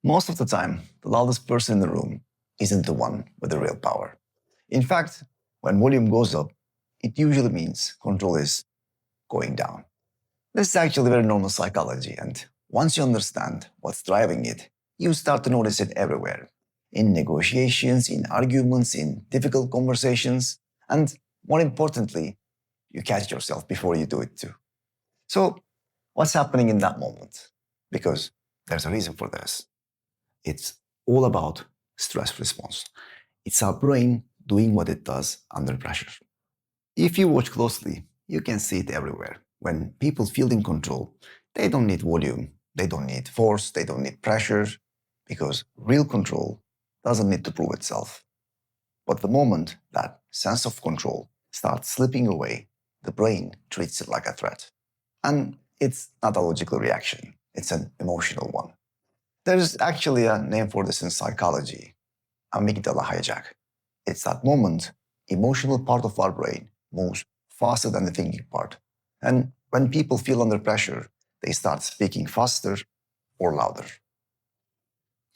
Most of the time, the loudest person in the room isn't the one with the real power. In fact, when volume goes up, it usually means control is going down. This is actually very normal psychology, and once you understand what's driving it, you start to notice it everywhere. In negotiations, in arguments, in difficult conversations, and more importantly, you catch yourself before you do it too. So, what's happening in that moment? Because there's a reason for this. It's all about stress response. It's our brain doing what it does under pressure. If you watch closely, you can see it everywhere. When people feel in control, they don't need volume, they don't need force, they don't need pressure, because real control doesn't need to prove itself. But the moment that sense of control starts slipping away, the brain treats it like a threat. And it's not a logical reaction, it's an emotional one. There's actually a name for this in psychology, amygdala hijack. It's that moment, emotional part of our brain moves faster than the thinking part. And when people feel under pressure, they start speaking faster or louder.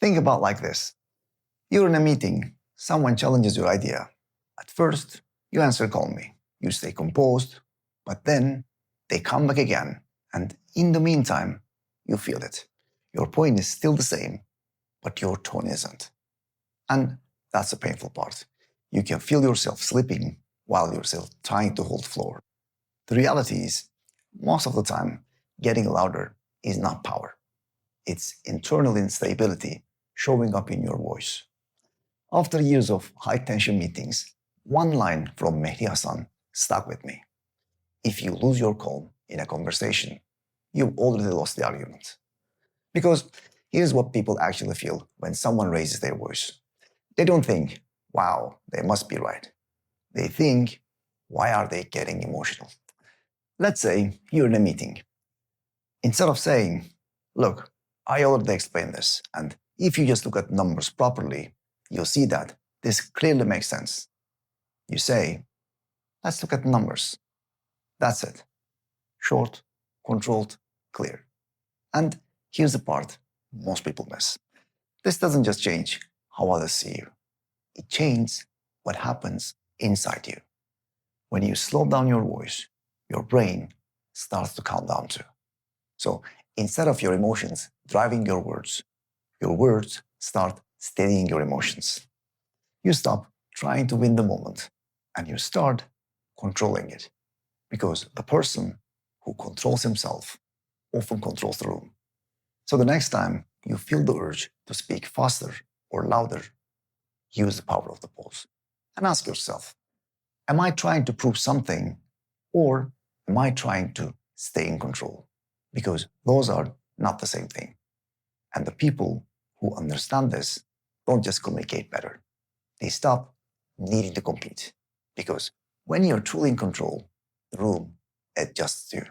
Think about like this. You're in a meeting, someone challenges your idea. At first, you answer calmly, you stay composed, but then they come back again, and in the meantime, you feel it. Your point is still the same, but your tone isn't. And that's the painful part. You can feel yourself slipping while you're still trying to hold floor. The reality is, most of the time, getting louder is not power. It's internal instability showing up in your voice. After years of high-tension meetings, one line from Mehdi Hasan stuck with me. If you lose your calm in a conversation, you've already lost the argument. Because here's what people actually feel when someone raises their voice. They don't think, wow, they must be right. They think, why are they getting emotional? Let's say you're in a meeting. Instead of saying, look, I already explained this, and if you just look at numbers properly, you'll see that this clearly makes sense. You say, let's look at numbers. That's it. Short, controlled, clear. And here's the part most people miss. This doesn't just change how others see you. It changes what happens inside you. When you slow down your voice, your brain starts to calm down too. So instead of your emotions driving your words start steadying your emotions. You stop trying to win the moment and you start controlling it, because the person who controls himself often controls the room. So the next time you feel the urge to speak faster or louder, use the power of the pause and ask yourself, am I trying to prove something, or am I trying to stay in control? Because those are not the same thing. And the people who understand this don't just communicate better. They stop needing to compete. Because when you're truly in control, the room adjusts to you.